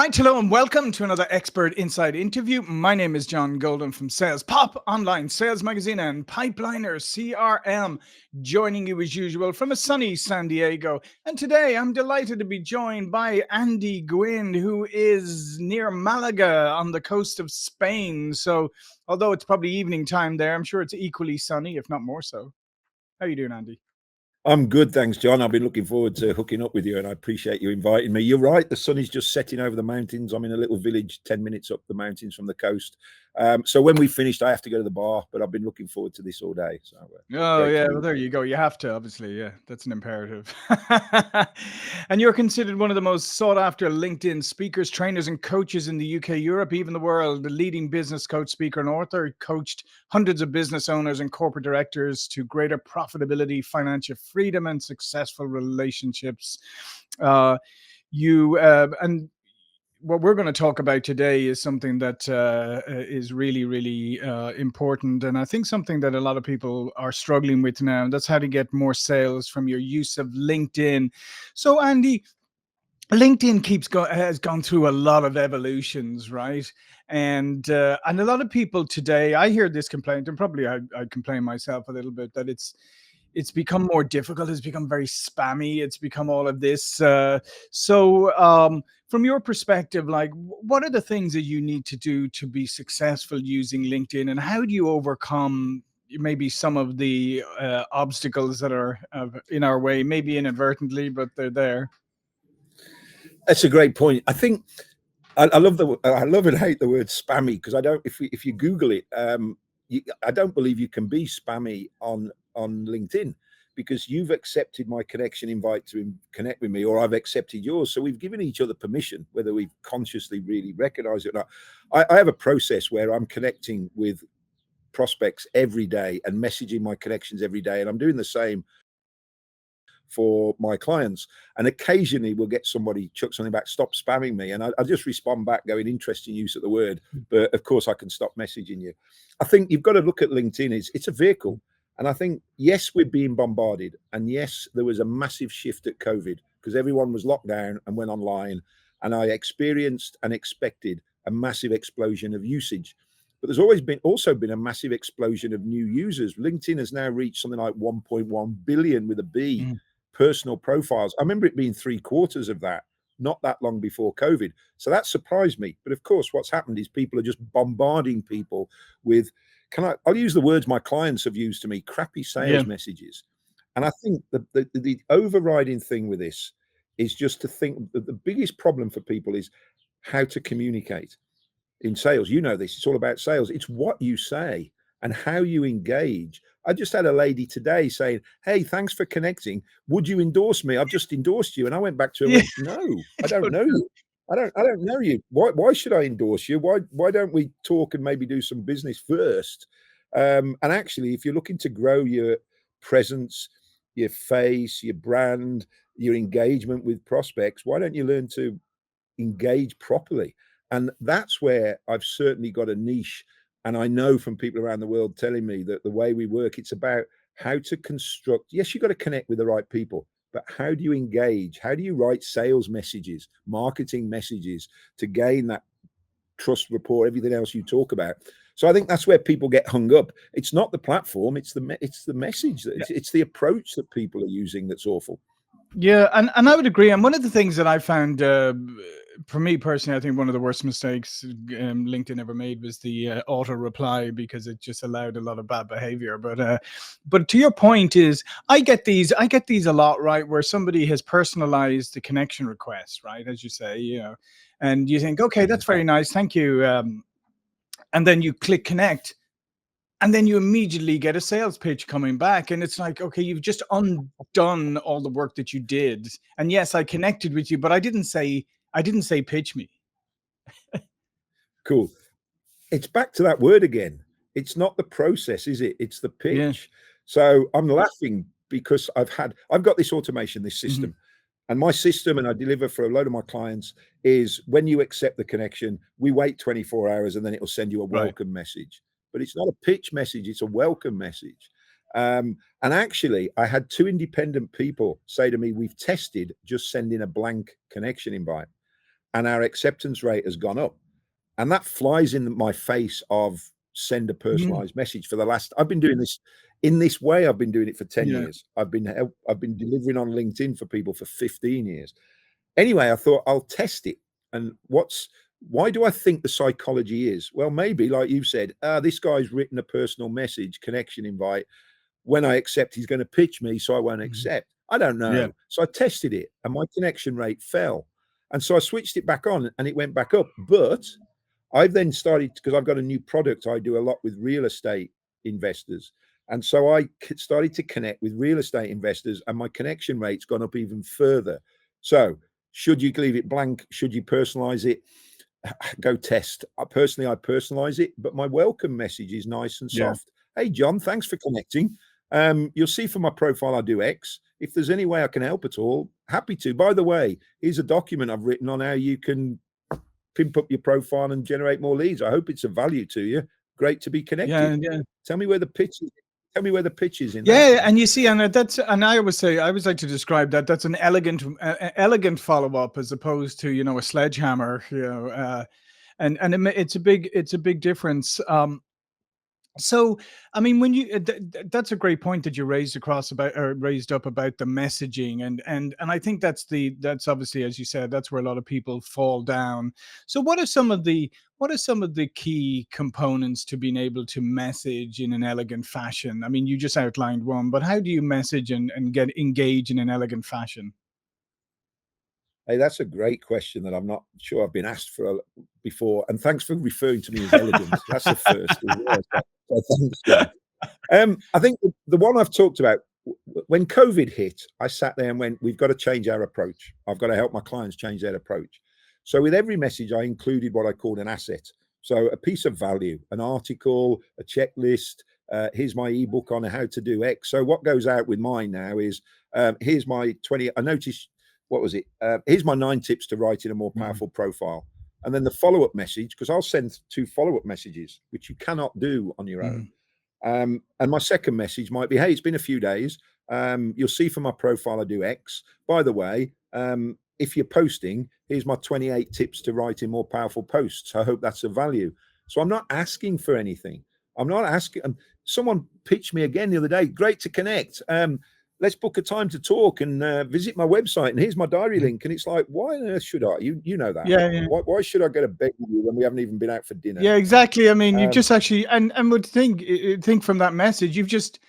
right, hello and welcome to another Expert Inside interview. My name is John Golden from SalesPOP, online sales magazine and Pipeliner CRM, joining you as usual from a sunny San Diego. And today I'm delighted to be joined by Andy Gwynn, who is near Malaga on the coast of Spain. So although it's probably evening time there, I'm sure it's equally sunny, if not more so. How are you doing, Andy? I'm good, thanks, John. I've been looking forward to hooking up with you, and I appreciate you inviting me. You're right, the sun is just setting over the mountains. I'm in a little village 10 minutes up the mountains from the coast. So when we finished, I have to go to the bar, but I've been looking forwed to this all day. So Oh, yeah. Well, there you go. You have to, obviously. Yeah, that's an imperative. And you're considered one of the most sought after LinkedIn speakers, trainers, and coaches in the UK, Europe, even the world. The leading business coach, speaker, and author, coached hundreds of business owners and corporate directors to greater profitability, financial freedom, and successful relationships. And what we're going to talk about today is something that is really, really important. And I think something that a lot of people are struggling with now, and that's how to get more sales from your use of LinkedIn. So, Andy, LinkedIn has gone through a lot of evolutions, right? And a lot of people today, I hear this complaint, and probably I complain myself a little bit, that it's become more difficult. It's become very spammy. It's become all of this. From your perspective, like, what are the things that you need to do to be successful using LinkedIn, and how do you overcome maybe some of the obstacles that are in our way, maybe inadvertently, but they're there? That's a great point. I think I love and hate the word spammy, because I don't. If you Google it, I don't believe you can be spammy on LinkedIn, because you've accepted my connection invite to connect with me, or I've accepted yours. So we've given each other permission, whether we consciously really recognize it or not. I have a process where I'm connecting with prospects every day and messaging my connections every day, and I'm doing the same for my clients. And occasionally we'll get somebody chuck something back, stop spamming me, and I just respond back going, interesting use of the word, but of course I can stop messaging you. I think you've got to look at LinkedIn. It's a vehicle. And I think, yes, we're being bombarded, and yes, there was a massive shift at COVID because everyone was locked down and went online, and I experienced and expected a massive explosion of usage. But there's also been a massive explosion of new users. LinkedIn has now reached something like 1.1 billion with a B personal profiles. I remember it being 3/4 of that not that long before COVID. So that surprised me. But of course, what's happened is people are just bombarding people with, I'll use the words my clients have used to me, crappy sales messages. And I think the overriding thing with this is just to think that the biggest problem for people is how to communicate in sales. You know this, it's all about sales. It's what you say and how you engage. I just had a lady today saying, hey, thanks for connecting. Would you endorse me? I've just endorsed you. And I went back to her and went, no, I don't know you. I don't know you. Why should I endorse you? Why don't we talk and maybe do some business first? And actually, if you're looking to grow your presence, your face, your brand, your engagement with prospects, why don't you learn to engage properly? And that's where I've certainly got a niche. And I know from people around the world telling me that the way we work, it's about how to construct. Yes, you've got to connect with the right people, but how do you engage? How do you write sales messages, marketing messages to gain that trust, rapport, everything else you talk about? So I think that's where people get hung up. It's not the platform, it's the message, it's the approach that people are using that's awful. Yeah, and I would agree. And one of the things that I found, for me personally, I think one of the worst mistakes LinkedIn ever made was the auto reply, because it just allowed a lot of bad behavior. But to your point is, I get these a lot, right? Where somebody has personalized the connection request, right, as you say, and you think, okay, that's very nice, thank you, and then you click connect. And then you immediately get a sales pitch coming back. And it's like, okay, you've just undone all the work that you did. And yes, I connected with you, but I didn't say pitch me. Cool. It's back to that word again. It's not the process, is it? It's the pitch. So I'm laughing because I've got this automation, this system. And my system, and I deliver for a load of my clients, is when you accept the connection, we wait 24 hours and then it'll send you a welcome message. But it's not a pitch message, it's a welcome message. And actually, I had 2 independent people say to me, we've tested just sending a blank connection invite. and our acceptance rate has gone up. And that flies in my face of send a personalized message for the last, I've been doing this in this way. I've been doing it for 10 Yeah. years. I've been delivering on LinkedIn for people for 15 years. Anyway, I thought I'll test it. And why do I think the psychology is? Well, maybe like you said, this guy's written a personal message, connection invite. When I accept, he's going to pitch me, so I won't accept. I don't know. Yeah. So I tested it and my connection rate fell. And so I switched it back on and it went back up. But I've then started, because I've got a new product, I do a lot with real estate investors. And so I started to connect with real estate investors and my connection rate's gone up even further. So should you leave it blank? Should you personalize it? Go test. I personalize it, but my welcome message is nice and soft. Hey, John, thanks for connecting. You'll see from my profile, I do X. If there's any way I can help at all, happy to. By the way, here's a document I've written on how you can pimp up your profile and generate more leads. I hope it's of value to you. Great to be connected. Yeah. Tell me where the pitch is. Tell me where the pitch is in that. that. And you see, and I always like to describe that's an elegant follow-up as opposed to, a sledgehammer, and it's a big difference. So, I mean, when you that's a great point that you raised up about the messaging, and I think that's obviously, as you said, that's where a lot of people fall down. So, what are some of the key components to being able to message in an elegant fashion? I mean, you just outlined one, but how do you message and engage in an elegant fashion? Hey, that's a great question that I'm not sure I've been asked for before. And thanks for referring to me as elegant. That's the first. So thanks, John. I think the one I've talked about, when COVID hit, I sat there and went, we've got to change our approach. I've got to help my clients change their approach. So with every message, I included what I called an asset. So a piece of value, an article, a checklist. Here's my ebook on how to do X. So what goes out with mine now is, here's my 20, I noticed, what was it? Here's my 9 tips to writing a more powerful profile. And then the follow-up message, because I'll send 2 follow-up messages, which you cannot do on your own. And my second message might be, hey, it's been a few days. You'll see from my profile, I do X. By the way, if you're posting, here's my 28 tips to writing more powerful posts. I hope that's of value. So I'm not asking for anything. I'm not asking. Someone pitched me again the other day. Great to connect. Let's book a time to talk and visit my website. And here's my diary link. And it's like, why on earth should I? You know that. Yeah. Why should I go to bed with you when we haven't even been out for dinner? Yeah, exactly. I mean, you've just actually, and would think from that message, you've just,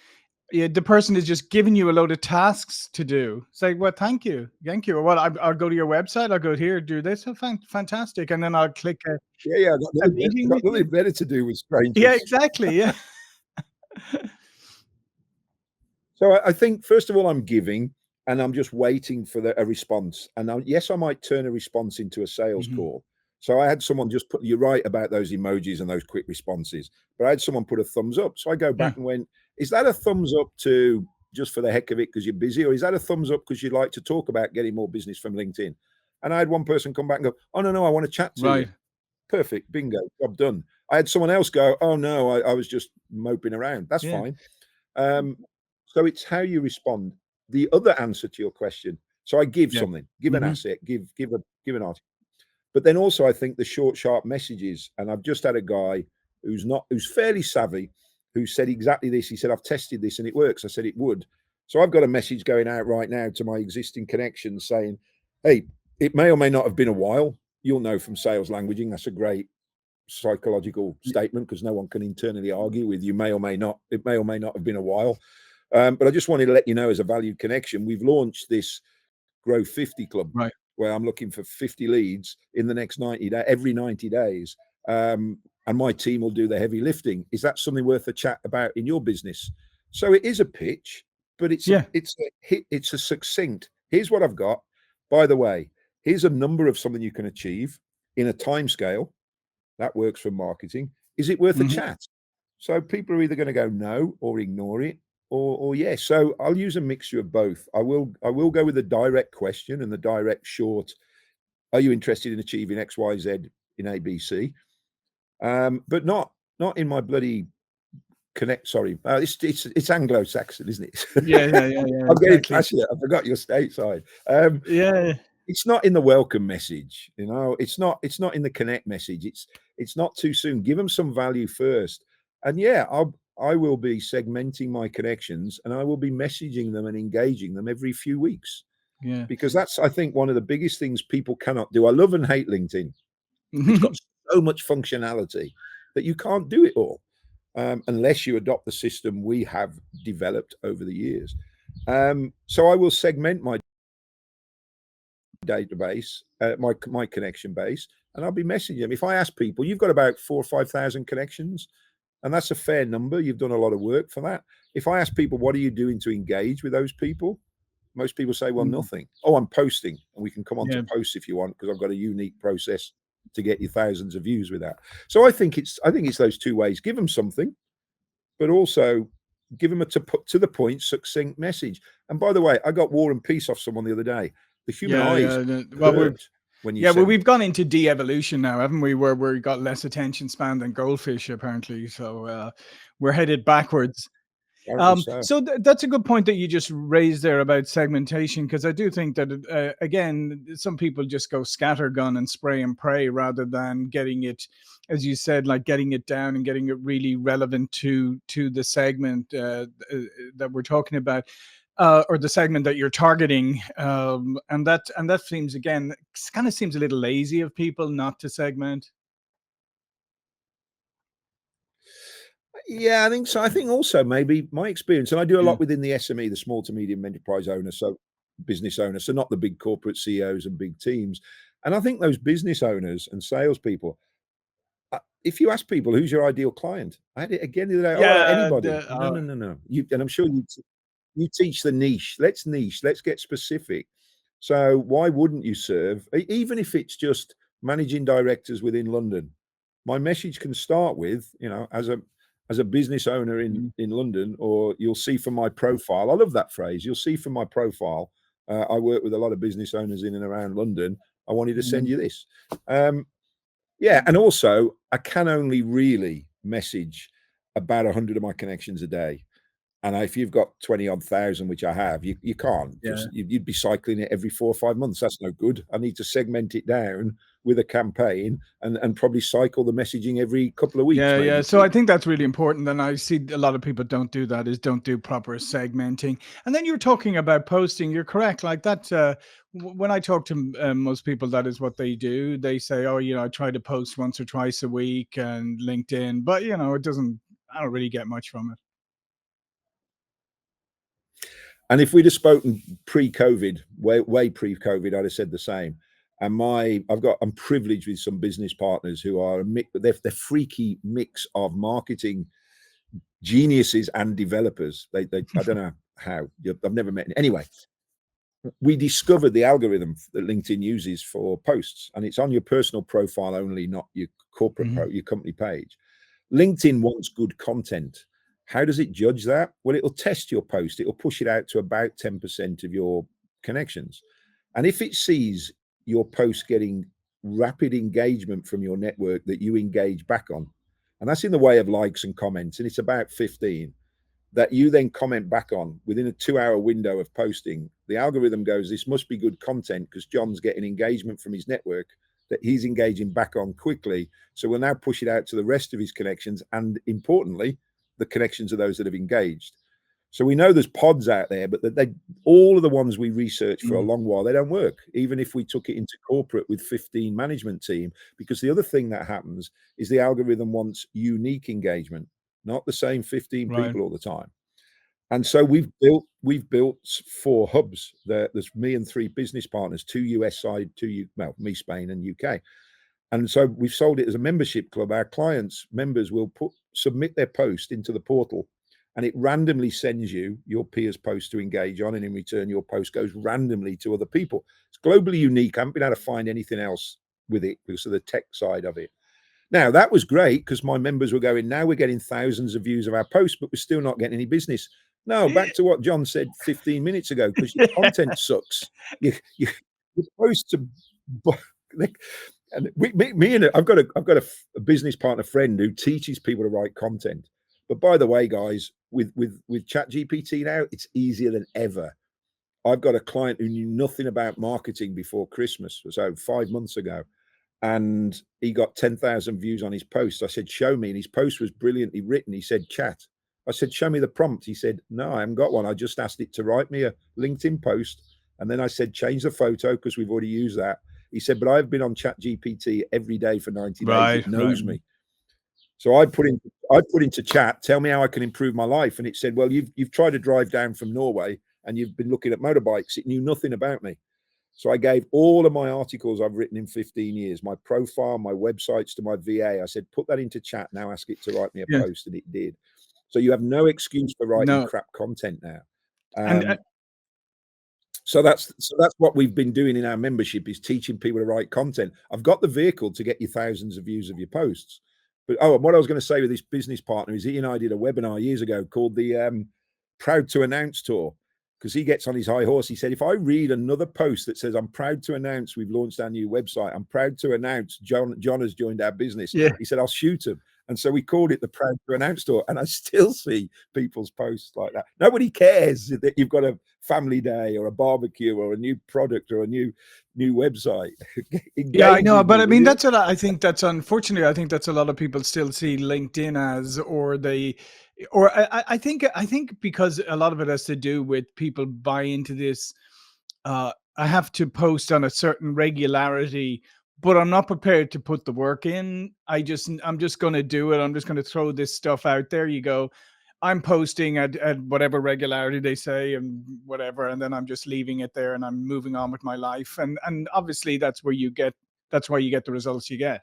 the person is just giving you a load of tasks to do. It's like, well, thank you. Or well, I'll go to your website. I'll go here, do this. Oh, fantastic. And then I'll click I got meeting nothing better to do with strangers. Yeah, exactly. Yeah. So I think, first of all, I'm giving and I'm just waiting for a response. And yes, I might turn a response into a sales call. So I had someone just put, you're right about those emojis and those quick responses, but I had someone put a thumbs up. So I go back and went, is that a thumbs up to just for the heck of it because you're busy? Or is that a thumbs up because you'd like to talk about getting more business from LinkedIn? And I had one person come back and go, oh, no, I want to chat to you. Perfect. Bingo. Job done. I had someone else go, oh, no, I was just moping around. That's fine. So it's how you respond. The other answer to your question. So I give something, give an asset, give an article. But then also I think the short, sharp messages. And I've just had a guy who's fairly savvy, who said exactly this. He said, I've tested this and it works. I said it would. So I've got a message going out right now to my existing connections saying, hey, it may or may not have been a while. You'll know from sales languaging. That's a great psychological statement because no one can internally argue with you. May or may not. It may or may not have been a while. But I just wanted to let you know, as a valued connection, we've launched this Grow 50 Club, where I'm looking for 50 leads in the next 90 days, every 90 days. And my team will do the heavy lifting. Is that something worth a chat about in your business? So it is a pitch, but it's a succinct. Here's what I've got. By the way, here's a number of something you can achieve in a time scale. That works for marketing. Is it worth a chat? So people are either going to go no or ignore it, or yes. So I'll use a mixture of both. I will go with a direct question and the direct short. Are you interested in achieving X, Y, Z in ABC? But not in my bloody connect. Sorry, it's Anglo-Saxon, isn't it? Yeah. I'm getting passionate. I forgot your stateside. it's not in the welcome message, you know, it's not in the connect message. It's not too soon. Give them some value first. And yeah, I will be segmenting my connections and I will be messaging them and engaging them every few weeks, Yeah. because that's, I think, one of the biggest things people cannot do. I love and hate LinkedIn. It's got so much functionality that you can't do it all, unless you adopt the system we have developed over the years. So I will segment my database, my connection base, and I'll be messaging them. If I ask people, you've got about 4,000 or 5,000 connections, and that's a fair number. You've done a lot of work for that. If I ask people, what are you doing to engage with those people? Most people say, well, nothing. Oh, I'm posting, and we can come on Yeah. to posts if you want, because I've got a unique process to get you thousands of views with that. So I think it's those two ways. Give them something, but also give them a to the point, succinct message. And by the way, I got War and Peace off someone the other day. The human Yeah, eyes well, hurt when you well, send. we've gone into de-evolution now, haven't we? Where we got less attention span than goldfish, apparently. So we're headed backwards. Apparently so. So that's a good point that you just raised there about segmentation, because I do think that again, some people just go scattergun and spray and pray rather than getting it, as you said, like getting it down and getting it really relevant to the segment that we're talking about. Or the segment that you're targeting, and that seems, again, kind of seems a little lazy of people not to segment. Yeah, I think so. I think also maybe my experience, and I do a Yeah, lot within the SME, the small to medium enterprise owner, so business owners, so not the big corporate CEOs and big teams. And I think those business owners and salespeople, if you ask people who's your ideal client, I had it again the other day. Oh, yeah, anybody? No, no, no, no. And I'm sure you teach the niche. Let's niche. Let's get specific. So why wouldn't you serve, even if it's just managing directors within London? My message can start with, you know, as a business owner in London, or you'll see from my profile. I love that phrase. You'll see from my profile. I work with a lot of business owners in and around London. I wanted to send you this. Yeah, and also I can only really message about 100 of my connections a day. And if you've got 20 odd thousand, which I have, you can't yeah. just, you'd be cycling it every 4 or 5 months. That's no good. I need to segment it down with a campaign and probably cycle the messaging every couple of weeks, Yeah, yeah. maybe So I 2. think that's really important. And I see a lot of people don't do that, is don't do proper segmenting. And then you're talking about posting. You're correct. Like that, when I talk to most people, that is what they do. They say, oh, I try to post once or twice a week and LinkedIn, but it doesn't, I don't really get much from it. And if we'd have spoken pre-COVID, way pre-COVID, I'd have said the same. And I'm privileged with some business partners who are they're freaky mix of marketing geniuses and developers. They I don't know how. I've never met any. Anyway, we discovered the algorithm that LinkedIn uses for posts, and it's on your personal profile only, not your your company page. LinkedIn wants good content. How does it judge that? Well, it'll test your post. It'll push it out to about 10% of your connections. And if it sees your post getting rapid engagement from your network that you engage back on, and that's in the way of likes and comments, and it's about 15, that you then comment back on within a 2-hour window of posting, the algorithm goes, this must be good content because John's getting engagement from his network that he's engaging back on quickly. So we'll now push it out to the rest of his connections. And importantly, the connections of those that have engaged. So we know there's pods out there, but all of the ones we researched for a long while, they don't work, even if we took it into corporate with 15 management team, because the other thing that happens is the algorithm wants unique engagement, not the same 15 Right. people all the time. And so we've built 4 hubs. There's me and 3 business partners, 2 US side, me, Spain and UK. And so we've sold it as a membership club. Our clients, members will submit their post into the portal, and it randomly sends you your peers' post to engage on, and in return, your post goes randomly to other people. It's globally unique. I haven't been able to find anything else with it because of the tech side of it. Now, that was great because my members were going, now we're getting thousands of views of our posts, but we're still not getting any business. No, back to what John said 15 minutes ago, because your content sucks. Your posts are, and me and I've got a business partner friend who teaches people to write content. But by the way, guys, with Chat GPT now, it's easier than ever. I've got a client who knew nothing about marketing before Christmas, so 5 months ago, and he got 10,000 views on his post. I said, show me. And his post was brilliantly written. He said, chat. I said, show me the prompt. He said, no, I haven't got one. I just asked it to write me a LinkedIn post. And then I said, change the photo because we've already used that. He said, but I've been on ChatGPT every day for 90 days. It knows me. So I put into chat, tell me how I can improve my life. And it said, well, you've tried to drive down from Norway and you've been looking at motorbikes. It knew nothing about me. So I gave all of my articles I've written in 15 years, my profile, my websites to my VA. I said, put that into chat. Now ask it to write me a post. And it did. So you have no excuse for writing crap content now. So that's what we've been doing in our membership, is teaching people to write content. I've got the vehicle to get you thousands of views of your posts. But and what I was going to say with this business partner is he and I did a webinar years ago called the Proud to Announce Tour, because he gets on his high horse. He said, if I read another post that says, I'm proud to announce we've launched our new website, I'm proud to announce John has joined our business. He said, I'll shoot him. And so we called it the Proud to Announce Tour. And I still see people's posts like that. Nobody cares that you've got a family day or a barbecue or a new product or a new website. Yeah, I know. But I mean, that's what I think. That's unfortunately, I think that's a lot of people still see LinkedIn as, I think because a lot of it has to do with people buy into this. I have to post on a certain regularity, but I'm not prepared to put the work in. I'm just going to do it. I'm just going to throw this stuff out there. You go, I'm posting at whatever regularity they say and whatever, and then I'm just leaving it there and I'm moving on with my life. And obviously that's why you get the results you get.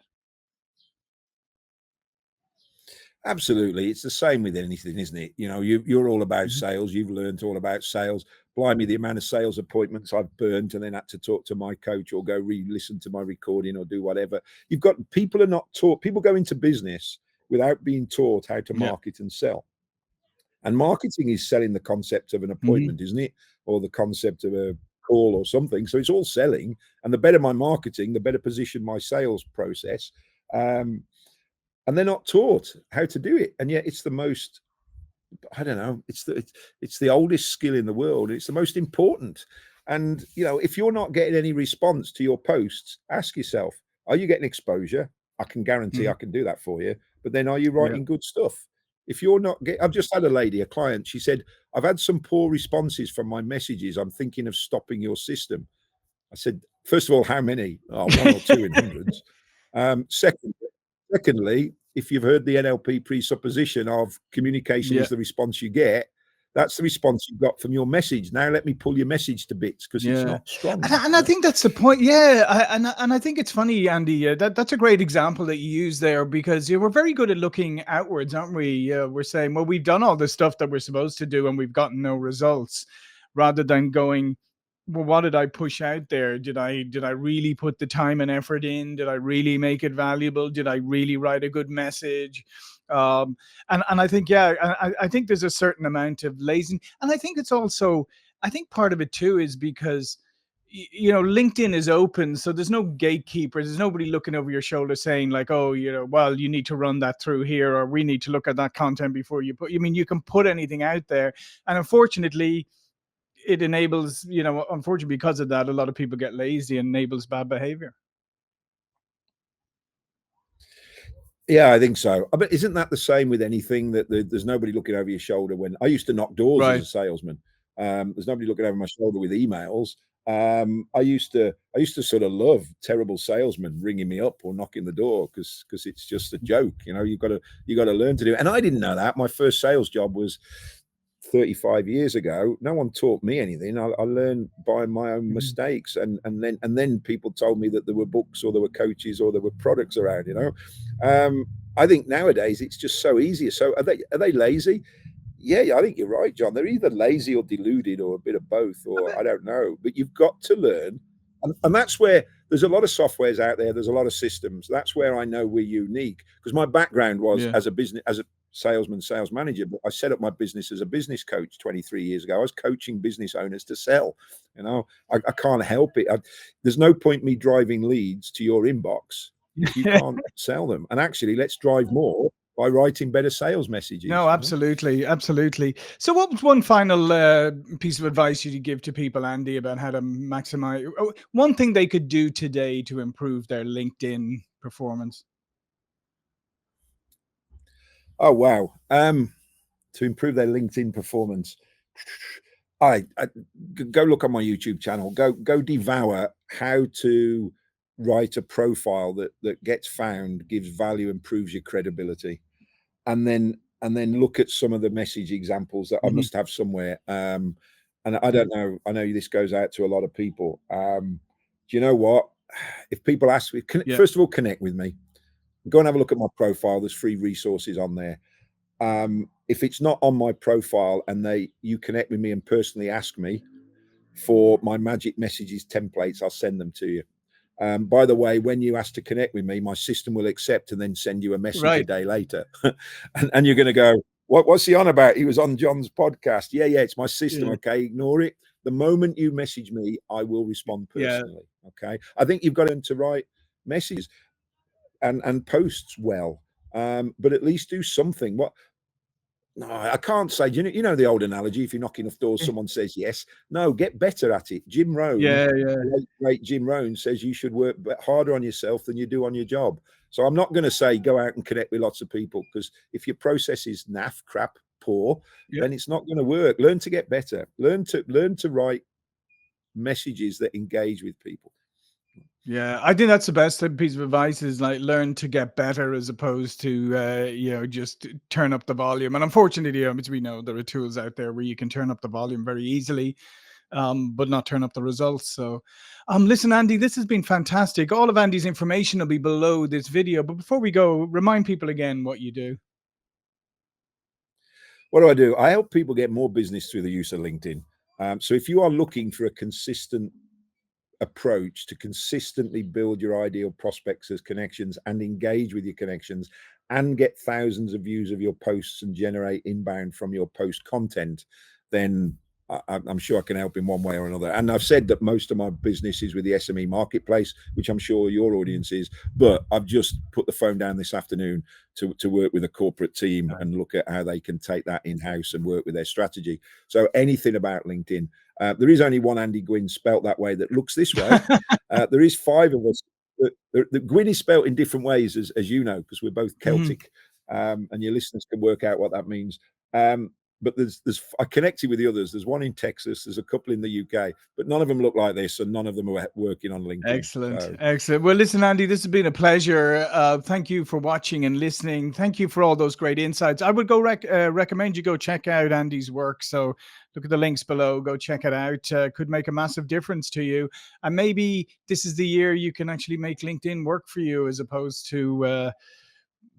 Absolutely. It's the same with anything, isn't it? You know, you're all about sales. You've learned all about sales. Blimey, the amount of sales appointments I've burned and then had to talk to my coach or go re-listen to my recording or do whatever. You've got, people are not taught. People go into business without being taught how to market and sell. And marketing is selling the concept of an appointment, isn't it? Or the concept of a call or something. So it's all selling. And the better my marketing, the better position my sales process. And they're not taught how to do it. And yet it's the most, I don't know, it's the oldest skill in the world. It's the most important. And, you know, if you're not getting any response to your posts, ask yourself, are you getting exposure? I can guarantee I can do that for you. But then are you writing good stuff? If you're not getting, I've just had a lady, a client, she said, I've had some poor responses from my messages. I'm thinking of stopping your system. I said, first of all, how many? Oh, one or two in hundreds. Secondly, if you've heard the NLP presupposition of communication is the response you get, that's the response you got from your message. Now let me pull your message to bits because it's not strong. And I think that's the point. Yeah, and I think it's funny, Andy. That's a great example that you use there, because we're very good at looking outwards, aren't we? We're saying, well, we've done all the stuff that we're supposed to do and we've gotten no results, rather than going, well, what did I push out there? Did I really put the time and effort in? Did I really make it valuable? Did I really write a good message? And I think, I think there's a certain amount of laziness. And I think it's also, I think part of it too is because, you know, LinkedIn is open. So there's no gatekeepers. There's nobody looking over your shoulder saying like, oh, you know, well, you need to run that through here, or we need to look at that content before you put, I mean, you can put anything out there. And unfortunately, it enables, you know, unfortunately, because of that, a lot of people get lazy and enables bad behavior. Yeah, I think so. But isn't that the same with anything, that there's nobody looking over your shoulder? When I used to knock doors as a salesman, there's nobody looking over my shoulder with emails. I used to sort of love terrible salesmen ringing me up or knocking the door because it's just a joke. You know, you got to learn to do it. And I didn't know that. My first sales job was 35 years ago. No one taught me anything. I learned by my own mistakes, and then people told me that there were books or there were coaches or there were products around, you know. I think nowadays it's just so easy. So are they lazy? Yeah, I think you're right, John. They're either lazy or deluded or a bit of both, or I don't know. But you've got to learn. And that's where there's a lot of softwares out there. There's a lot of systems. That's where I know we're unique, because my background was as a salesman, sales manager, but I set up my business as a business coach 23 years ago. I was coaching business owners to sell. You know, I can't help it. There's no point me driving leads to your inbox if you can't sell them. And actually, let's drive more by writing better sales messages. No, absolutely, absolutely. So what was one final piece of advice you'd give to people, Andy, about how to maximize one thing they could do today to improve their LinkedIn performance? Oh, wow. To improve their LinkedIn performance. I go look on my YouTube channel, go devour how to write a profile that gets found, gives value, improves your credibility. And then look at some of the message examples that I must have somewhere. And I don't know, I know this goes out to a lot of people. Do you know what? If people ask me, first of all, connect with me. Go and have a look at my profile. There's free resources on there. If it's not on my profile and you connect with me and personally ask me for my magic messages templates, I'll send them to you. By the way, when you ask to connect with me, my system will accept and then send you a message a day later. and you're going to go, what's he on about? He was on John's podcast. Yeah, it's my system. Okay, ignore it. The moment you message me, I will respond personally. Okay. I think you've got to learn to write messages and posts well, but at least do something. No, I can't say. You know the old analogy: if you knock enough doors, someone says yes. No, get better at it. Jim Rohn, late Jim Rohn, says you should work harder on yourself than you do on your job. So I'm not going to say go out and connect with lots of people, because if your process is naff, crap, poor, then it's not going to work. Learn to get better. Learn to write messages that engage with people. Yeah, I think that's the best piece of advice, is like learn to get better as opposed to just turn up the volume. And unfortunately, as we know, there are tools out there where you can turn up the volume very easily, but not turn up the results. So listen, Andy, this has been fantastic. All of Andy's information will be below this video, but before we go, remind people again what you do. What do? I help people get more business through the use of LinkedIn. So if you are looking for a consistent approach to consistently build your ideal prospects as connections and engage with your connections and get thousands of views of your posts and generate inbound from your post content, then I'm sure I can help in one way or another. And I've said that most of my business is with the SME marketplace, which I'm sure your audience is, but I've just put the phone down this afternoon to work with a corporate team and look at how they can take that in-house and work with their strategy. So anything about LinkedIn. There is only one Andy Gwynn spelt that way that looks this way. There is 5 of us. The Gwynn is spelt in different ways, as you know, because we're both Celtic, and your listeners can work out what that means. But I connected with the others. There's one in Texas, there's a couple in the UK, but none of them look like this, and none of them are working on LinkedIn. Excellent. Well, listen, Andy, this has been a pleasure. Thank you for watching and listening. Thank you for all those great insights. I would go recommend you go check out Andy's work. So look at the links below, go check it out. Could make a massive difference to you. And maybe this is the year you can actually make LinkedIn work for you, as opposed to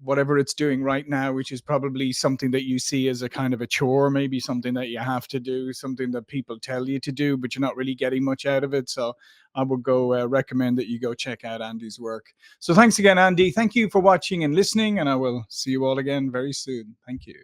whatever it's doing right now, which is probably something that you see as a kind of a chore, maybe something that you have to do, something that people tell you to do, but you're not really getting much out of it. So I would go recommend that you go check out Andy's work. So thanks again, Andy. Thank you for watching and listening, and I will see you all again very soon. Thank you.